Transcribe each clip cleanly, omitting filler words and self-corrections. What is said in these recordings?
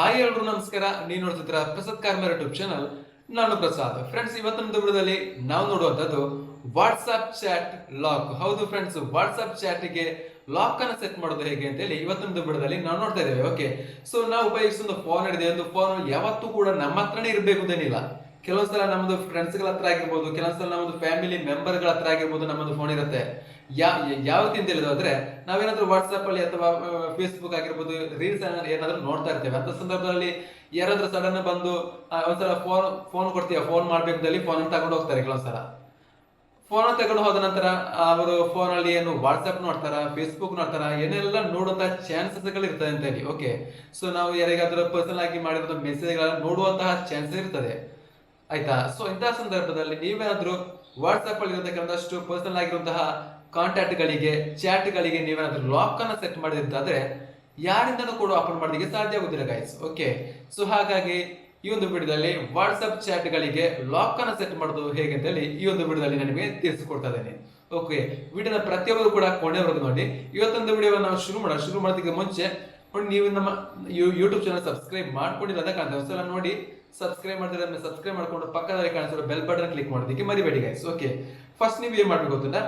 Hi ಎಲ್ರು ನಮಸ್ಕಾರ. ನೀವು ನೋಡ್ತಿದ್ರ ಪ್ರಸಾದ್ ಕಾರ್ಮರ್ ಯೂಟ್ಯೂಬ್ ಚಾನಲ್. ನಾನು ಪ್ರಸಾದ್. ಫ್ರೆಂಡ್ಸ್, ಇವತ್ತಿನ ವಿಡಿಯೋದಲ್ಲಿ ನಾವು ನೋಡುವಂತದ್ದು ವಾಟ್ಸ್ಆಪ್ ಚಾಟ್ ಲಾಕ್. ಹೌದು ಫ್ರೆಂಡ್ಸ್, ವಾಟ್ಸ್ಆಪ್ ಚಾಟ್ಗೆ ಲಾಕ್ ಅನ್ನು ಸೆಟ್ ಮಾಡೋದು ಹೇಗೆ ಅಂತ ಹೇಳಿ ಇವತ್ತಿನ ವಿಡಿಯೋದಲ್ಲಿ ನಾವು ನೋಡ್ತಾ ಇದ್ದೇವೆ. ಓಕೆ, ಸೊ ನಾವು ಉಪಯೋಗಿಸುವ ಫೋನ್ ಹಿಡಿದೆ, ಒಂದು ಫೋನ್ ಯಾವತ್ತೂ ಕೂಡ ನಮ್ಮ ಹತ್ರನೇ ಇರಬೇಕು ಅಂತೇನಿಲ್ಲ. ಕೆಲವೊಂದ್ಸಲ ನಮ್ಮದು ಫ್ರೆಂಡ್ಸ್ ಗಳ ಹತ್ರ ಆಗಿರ್ಬೋದು, ಕೆಲವೊಂದ್ಸಲ ನಮ್ಮದು ಫ್ಯಾಮಿಲಿ ಮೆಂಬರ್ ಗಳ ಹತ್ರ ಆಗಿರ್ಬೋದು, ನಮ್ಮದು ಫೋನ್ ಇರುತ್ತೆ. ಯಾವ ಅಂತ ಹೇಳಿದ್ರೆ ನಾವೇನಾದ್ರೂ ವಾಟ್ಸ್ಆಪ್ ಅಲ್ಲಿ ಅಥವಾ ಫೇಸ್ಬುಕ್ ಆಗಿರ್ಬೋದು ರೀಲ್ಸ್ ಏನಾದ್ರೂ ನೋಡ್ತಾ ಇರ್ತೇವೆ. ಅಂತ ಸಂದರ್ಭದಲ್ಲಿ ಯಾರಾದ್ರೂ ಸಡನ್ ಬಂದು ಒಂದ್ಸಲ ಫೋನ್ ಕೊಡ್ತೀವಿ, ಫೋನ್ ಮಾಡ್ಬೇಕಂದಲ್ಲಿ ಫೋನ್ ತಗೊಂಡು ಹೋಗ್ತಾರೆ. ಕೆಲವೊಂದ್ಸಲ ಫೋನ್ ತಗೊಂಡು ಹೋದ ನಂತರ ಅವರು ಫೋನ್ ಅಲ್ಲಿ ಏನು ವಾಟ್ಸ್ಆಪ್ ನೋಡ್ತಾರ, ಫೇಸ್ಬುಕ್ ನೋಡ್ತಾರ, ಏನೆಲ್ಲ ನೋಡುವಂತಹ ಚಾನ್ಸಸ್ ಗಳು ಇರ್ತದೆ ಅಂತ ಹೇಳಿ. ಓಕೆ, ಸೊ ನಾವು ಯಾರಿಗಾದ್ರೂ ಪರ್ಸನಲ್ ಆಗಿ ಮಾಡಿರೋ ಮೆಸೇಜ್ ಗಳನ್ನ ನೋಡುವಂತಹ ಚಾನ್ಸಸ್ ಇರ್ತದೆ, ಆಯ್ತಾ. ಸೊ ಇಂತಹ ಸಂದರ್ಭದಲ್ಲಿ ನೀವೇನಾದ್ರೂ ವಾಟ್ಸ್ಆಪ್ ಅಲ್ಲಿ ಇರತಕ್ಕ ಒಂದಷ್ಟು ಪರ್ಸನಲ್ ಆಗಿರುವಂತಹ ಕಾಂಟ್ಯಾಕ್ಟ್ ಗಳಿಗೆ, ಚಾಟ್ ಗಳಿಗೆ ನೀವೇನಾದ್ರೂ ಲಾಕ್ ಅನ್ನ ಸೆಟ್ ಮಾಡಿದ್ರೆ ಯಾರಿಂದನೂ ಕೂಡ ಓಪನ್ ಮಾಡೋದಕ್ಕೆ ಸಾಧ್ಯ ಆಗುದಿಲ್ಲ ಗೈಸ್. ಓಕೆ, ಸೊ ಹಾಗಾಗಿ ಈ ಒಂದು ವಿಡಿಯೋದಲ್ಲಿ ವಾಟ್ಸ್ಆಪ್ ಚಾಟ್ ಗಳಿಗೆ ಲಾಕ್ ಅನ್ನ ಸೆಟ್ ಮಾಡೋದು ಹೇಗೆ ಅಂತ ಹೇಳಿ ಈ ಒಂದು ವಿಡಿಯೋದಲ್ಲಿ ನಿಮಗೆ ತಿಳಿಸಿಕೊಡ್ತಾ ಇದ್ದೇನೆ. ಓಕೆ, ವಿಡಿಯೋನ ಪ್ರತಿಯೊಬ್ಬರು ಕೂಡ ಕೊನೆವರೆಗೂ ನೋಡಿ. ಇವತ್ತೊಂದು ವಿಡಿಯೋ ನಾವು ಶುರು ಮಾಡೋದಕ್ಕೆ ಮುಂಚೆ ನೀವು ನಮ್ಮ ಯೂಟ್ಯೂಬ್ ಚಾನಲ್ ಸಬ್ಸ್ಕ್ರೈಬ್ ಮಾಡ್ಕೊಂಡಿಲ್ಲ ಅಂತ ಕಾಣ್ತದೆ. ಒಂದ್ಸಲ ನೋಡಿ, ಸಬ್ಸ್ಕ್ರೈಬ್ ಮಾಡಿದ್ರೆ ಸಬ್ಸ್ಕ್ರೈಬ್ ಮಾಡ್ಕೊಂಡು ಪಕ್ಕದಲ್ಲಿ ಕಾಣಿಸಿರೋ ಬೆಲ್ ಬಟನ್ ಕ್ಲಿಕ್ ಮಾಡೋದಕ್ಕೆ ಮರಿಬೇಡಿ ಗೈಸ್. ಓಕೆ, ಫಸ್ಟ್ ನೀವು ಏನ್ ಮಾಡ್ಬೇಕು ಗೊತ್ತಿಲ್ಲ,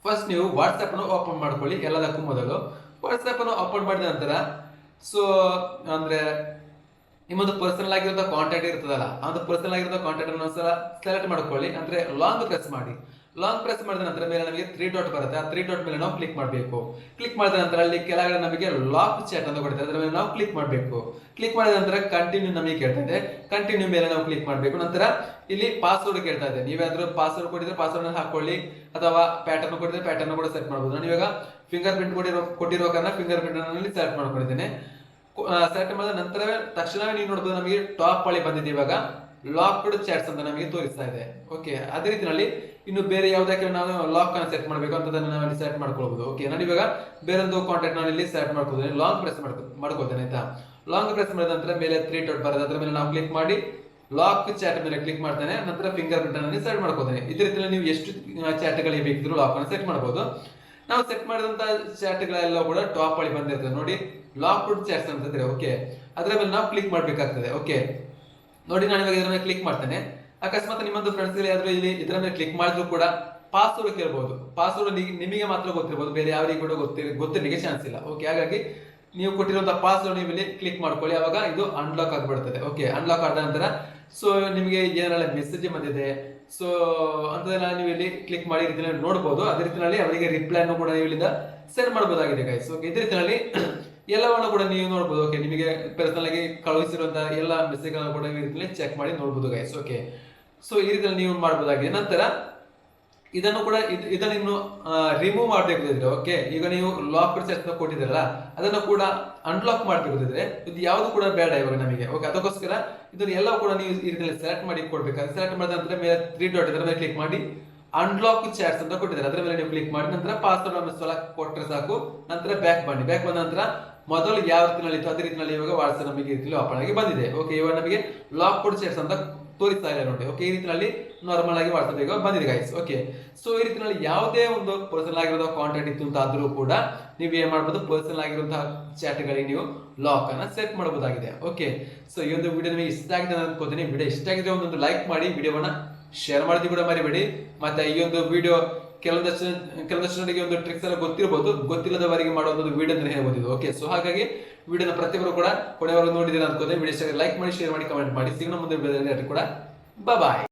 ಫಸ್ಟ್ ನೀವು ವಾಟ್ಸ್ಆಪ್ ಅನ್ನು ಓಪನ್ ಮಾಡ್ಕೊಳ್ಳಿ. ಎಲ್ಲದಕ್ಕೂ ಮೊದಲು ವಾಟ್ಸ್ಆಪ್ ಅನ್ನು ಓಪನ್ ಮಾಡಿದ ನಂತರ ಸೊ ಅಂದ್ರೆ ನಿಮ್ಮದು ಪರ್ಸನಲ್ ಆಗಿರೋ ಕಾಂಟ್ಯಾಕ್ಟ್ ಇರ್ತದಲ್ಲ, ಆ ಒಂದು ಪರ್ಸನಲ್ ಆಗಿರೋ ಕಾಂಟ್ಯಾಕ್ಟ್ ಅನ್ನು ಒಂದ್ಸಲ ಸೆಲೆಕ್ಟ್ ಮಾಡ್ಕೊಳ್ಳಿ. ಅಂದ್ರೆ ಲಾಂಗ್ ಪ್ರೆಸ್ ಮಾಡಿ. ಲಾಂಗ್ ಪ್ರೆಸ್ ಮಾಡಿದ ನಂತರ ಮೇಲೆ ನಮಗೆ 3 ಡಾಟ್ ಬರುತ್ತೆ. ಆ 3 ಡಾಟ್ ಮೇಲೆ ನಾವು ಕ್ಲಿಕ್ ಮಾಡಬೇಕು. ಕ್ಲಿಕ್ ಮಾಡಿದ ನಂತರ ಅಲ್ಲಿ ಕೆಳಗಡೆ ನಮಗೆ ಲಾಕ್ ಚಾಟ್ ಅಂತ ಕೊಡುತ್ತೆ, ಅದರ ಮೇಲೆ ನಾವು ಕ್ಲಿಕ್ ಮಾಡಬೇಕು. ಕ್ಲಿಕ್ ಮಾಡಿದ ನಂತರ ಕಂಟಿನ್ಯೂ ನಮಗೆ ಕೇಳ್ತಾ ಇದೆ, ಕಂಟಿನ್ಯೂ ಮೇಲೆ ನಾವು ಕ್ಲಿಕ್ ಮಾಡಬೇಕು. ನಂತರ ಇಲ್ಲಿ ಪಾಸ್ವರ್ಡ್ ಕೇಳ್ತಾ ಇದೆ. ನೀವೇನಾದ್ರೂ ಪಾಸ್ವರ್ಡ್ ಕೊಟ್ಟಿದ್ರೆ ಪಾಸ್ವರ್ಡ್ ಹಾಕೊಳ್ಳಿ, ಅಥವಾ ಪ್ಯಾಟರ್ನ್ ಕೊಟ್ಟಿದ್ರೆ ಪ್ಯಾಟರ್ನ್ ಕೂಡ ಸೆಟ್ ಮಾಡಬಹುದು. ನಾನು ಇವಾಗ ಫಿಂಗರ್ ಪ್ರಿಂಟ್ ಕೊಟ್ಟಿರೋ ಕಾರಣ ಫಿಂಗರ್ ಪ್ರಿಂಟ್ ನಲ್ಲಿ ಸೆಲೆಕ್ಟ್ ಮಾಡ್ಕೊಂಡಿದ್ದೇನೆ. ಸೆಲೆಕ್ಟ್ ಮಾಡಿದ ನಂತರ ತಕ್ಷಣವೇ ನೀವು ನೋಡಬಹುದು ನಮಗೆ ಟಾಪ್ ಅಲ್ಲಿ ಬಂದಿದೆ. ಇವಾಗ ಲಾಕ್ಡ್ ಚಾಟ್ಸ್ ಅಂತ ನಮಗೆ ತೋರಿಸ್ತಾ ಇದೆ. ಓಕೆ, ಅದೇ ರೀತಿಯಲ್ಲಿ ಇನ್ನು ಬೇರೆ ಯಾವ್ದಕ್ಕೆ ನಾವು ಲಾಕ್ ಅನ್ನು ಸೆಟ್ ಮಾಡಬೇಕು ಅಂತ ನಾವು ಸೆಲೆಕ್ಟ್ ಮಾಡ್ಕೊಳ್ಬಹುದು. ಓಕೆ, ನಾನು ಇವಾಗ ಬೇರೆ ಒಂದು ಕಾಂಟ್ಯಾಕ್ಟ್ ನಾನು ಇಲ್ಲಿ ಸೆಲೆಕ್ಟ್ ಮಾಡ್ಕೊಳ್ತೇನೆ. ಲಾಂಗ್ ಪ್ರೆಸ್ ಮಾಡ್ಕೊಳ್ತೇನೆ, ಆಯ್ತಾ. ಲಾಂಗ್ ಪ್ರೆಸ್ ಮಾಡಿದ ನಂತರ ಮೇಲೆ 3 ಡಾಟ್ ಬರುತ್ತೆ, ಅದರ ಮೇಲೆ ನಾವು ಕ್ಲಿಕ್ ಮಾಡಿ ಲಾಕ್ ಚಾಟ್ ಮೇಲೆ ಕ್ಲಿಕ್ ಮಾಡ್ತೇನೆ. ನಂತರ ಫಿಂಗರ್ ಪ್ರಿಂಟ್ ಅನ್ನು ಸೆಟ್ ಮಾಡ್ಕೊಳ್ತೇನೆ. ಇದೇ ರೀತಿಯಲ್ಲಿ ನೀವು ಎಷ್ಟು ಚಾಟ್ ಗಳಿಗೆ ಬೇಕಿದ್ರು ಲಾಕ್ ಅನ್ನು ಸೆಟ್ ಮಾಡಬಹುದು. ನಾವು ಸೆಟ್ ಮಾಡಿದಂತ ಚಾಟ್ ಗಳೆಲ್ಲ ಕೂಡ ಟಾಪ್ ಅಲ್ಲಿ ಬಂದಿರ್ತದೆ ನೋಡಿ, ಲಾಕ್ಡ್ ಚಾಟ್ಸ್ ಅಂತ ಇದ್ರೆ. ಓಕೆ, ಅದರ ಮೇಲೆ ನಾವು ಕ್ಲಿಕ್ ಮಾಡ್ಬೇಕಾಗ್ತದೆ. ಓಕೆ, ನೋಡಿ ನಾನು ಇವಾಗ ಇದರ ಮೇಲೆ ಕ್ಲಿಕ್ ಮಾಡ್ತೇನೆ. ಅಕಸ್ಮಾತ್ ನಿಮ್ಮದು ಫ್ರೆಂಡ್ಸ್ ಯಾರಾದ್ರೂ ಇಲ್ಲಿ ಇದರ ಮೇಲೆ ಕ್ಲಿಕ್ ಮಾಡಿದ್ರು ಕೂಡ ಪಾಸ್ವರ್ಡ್ ಕೇಳಬಹುದು. ಪಾಸ್ವರ್ಡ್ ನಿಮಗೆ ಮಾತ್ರ ಗೊತ್ತಿರಬಹುದು, ಬೇರೆ ಯಾರಿಗೂ ಕೂಡ ಗೊತ್ತಿರಲಿಕ್ಕೆ ಚಾನ್ಸ್ ಇಲ್ಲ. ಓಕೆ, ಹಾಗಾಗಿ ನೀವು ಕೊಟ್ಟಿರುವಂತಹ ಪಾಸ್ವರ್ಡ್ ನೀವು ಇಲ್ಲಿ ಕ್ಲಿಕ್ ಮಾಡ್ಕೊಳ್ಳಿ, ಅವಾಗ ಇದು ಅನ್ಲಾಕ್ ಆಗಿಬಿಡ್ತದೆ. ಓಕೆ, ಅನ್ಲಾಕ್ ಆದ ನಂತರ ಸೊ ನಿಮಗೆ ಏನೆಲ್ಲ ಮೆಸೇಜ್ ಬಂದಿದೆ ಸೊ ಅಂತದೆಲ್ಲ ನೀವು ಇಲ್ಲಿ ಕ್ಲಿಕ್ ಮಾಡಿ ರೀತಿಯಲ್ಲಿ ನೋಡಬಹುದು. ಅದೇ ರೀತಿಯಲ್ಲಿ ಅವರಿಗೆ ರಿಪ್ಲೈನು ಕೂಡ ನೀವು ಇಲ್ಲಿಂದ ಸೆಂಡ್ ಮಾಡಬಹುದಾಗಿದೆ ಗೈಸ್. ಓಕೆ, ಇದೇ ರೀತಿಯಲ್ಲಿ ಎಲ್ಲವನ್ನು ಕೂಡ ನೀವು ನೋಡಬಹುದು. ಓಕೆ, ನಿಮಗೆ ಪರ್ಸನಲ್ ಆಗಿ ಕಳುಹಿಸಿರುವಂತಹ ಎಲ್ಲ ಮೆಸೇಜ್ ಗಳನ್ನು ಕೂಡ ಈ ರೀತಿಯಲ್ಲಿ ಚೆಕ್ ಮಾಡಿ ನೋಡಬಹುದು ಗೈಸ್. ಓಕೆ, ಸೊ ಈ ರೀತಿಯಲ್ಲಿ ನೀವು ಮಾಡಬಹುದಾಗಿದೆ. ನಂತರ ಇದನ್ನು ಕೂಡ ಇದನ್ನು ಇನ್ನು ರಿಮೂವ್ ಮಾಡಬೇಕಿದ್ರೆ, ಓಕೆ, ಈಗ ನೀವು ಲಾಕ್ ಚಾಟ್ ಕೊಟ್ಟಿದ್ದೀರಲ್ಲ ಅದನ್ನು ಕೂಡ ಅನ್ಲಾಕ್ ಮಾಡಬೇಕಿದ್ರೆ ಇದು ಯಾವುದು ಕೂಡ ಬೇಡ ಇವಾಗ ನಮಗೆ. ಓಕೆ, ಅದಕ್ಕೋಸ್ಕರ ಇದನ್ನು ಎಲ್ಲ ಕೂಡ ನೀವು ಈ ರೀತಿಯಲ್ಲಿ ಸೆಲೆಕ್ಟ್ ಮಾಡಿ ಕೊಡ್ಬೇಕಾದ್ರೆ ಸೆಲೆಕ್ಟ್ ಮಾಡಿದ ನಂತರ ಮೇಲೆ 3 ಡಾಟ್ ಇದರ ಮೇಲೆ ಕ್ಲಿಕ್ ಮಾಡಿ ಅನ್ಲಾಕ್ ಚಾಟ್ಸ್ ಅಂತ ಕೊಟ್ಟಿದ್ದಾರೆ, ಅದರ ಮೇಲೆ ನೀವು ಕ್ಲಿಕ್ ಮಾಡಿ ನಂತರ ಪಾಸ್ವರ್ಡ್ ಅನ್ನು ಕೊಟ್ಟರೆ ಸಾಕು. ನಂತರ ಬ್ಯಾಕ್ ಬಂದ ನಂತರ ಮೊದಲು ಯಾವ ರೀತಿಯಲ್ಲಿ ಇತ್ತು ಅದೇ ರೀತಿಯಲ್ಲಿ ಇವಾಗ ವಾಟ್ಸ್ಆಪ್ ನಮಗೆ ಈ ರೀತಿಯಲ್ಲಿ ಓಪನ್ ಆಗಿ ಬಂದಿದೆ. ಓಕೆ, ಇವಾಗ ನಮಗೆ ಲಾಕ್ ಕೋಡ್ ಚಾಟ್ಸ್ ಅಂತ ತೋರಿಸ್ತಾ ಇದೆ ನೋಡಿ. ಓಕೆ, ಈ ರೀತಿಯಲ್ಲಿ ನಾರ್ಮಲ್ ಆಗಿ ವಾಟ್ಸ್ಆಪ್ ಈಗ ಬಂದಿದೆ ಗೈಸ್. ಓಕೆ, ಸೊ ಈ ರೀತಿಯಲ್ಲಿ ಯಾವುದೇ ಒಂದು ಪರ್ಸನಲ್ ಆಗಿರೋ ಕಾಂಟ್ಯಾಕ್ಟ್ ಇತ್ತು ಅಂತ ಆದ್ರೂ ಕೂಡ ನೀವು ಏನ್ ಮಾಡಬಹುದು, ಪರ್ಸನಲ್ ಆಗಿರುವಂತಹ ಚಾಟ್ ಗಳಿಗೆ ನೀವು ಲಾಕ್ ಅನ್ನ ಸೆಟ್ ಮಾಡಬಹುದಾಗಿದೆ. ಓಕೆ, ಸೊ ಈ ಒಂದು ವಿಡಿಯೋ ನಿಮಗೆ ಇಷ್ಟ ಆಗಿದೆ ಅನ್ಕೋತೀನಿ. ವಿಡಿಯೋ ಇಷ್ಟ ಆಗಿದೆ ಒಂದು ಲೈಕ್ ಮಾಡಿ, ವಿಡಿಯೋವನ್ನ ಶೇರ್ ಮಾಡೋದು ಕೂಡ ಮರಿಬೇಡಿ. ಮತ್ತೆ ಈ ಒಂದು ವಿಡಿಯೋ ಕೆಲವೊಂದಷ್ಟು ಜನರಿಗೆ ಒಂದು ಟ್ರಿಕ್ಸ್ ಎಲ್ಲ ಗೊತ್ತಿರಬಹುದು, ಗೊತ್ತಿಲ್ಲದವರಿಗೆ ಮಾಡೋ ಒಂದು ವಿಡಿಯೋ ಅಂತ ಹೇಳ್ಬೋದು. ಓಕೆ, ಸೊ ಹಾಗಾಗಿ ವಿಡಿಯೋನ ಪ್ರತಿಯೊಬ್ಬರು ಕೂಡ ಕೊನೆವರೆಗೂ ನೋಡಿದ್ದೀರಾ ಅನ್ಕೋತೀನಿ. ವಿಡಿಯೋ ಲೈಕ್ ಮಾಡಿ, ಶೇರ್ ಮಾಡಿ, ಕಮೆಂಟ್ ಮಾಡಿ. ಸಿಗೋಣ ಮುಂದೆ ವಿಡಿಯೋದಲ್ಲಿ ಕೂಡ. ಬಾಯ್.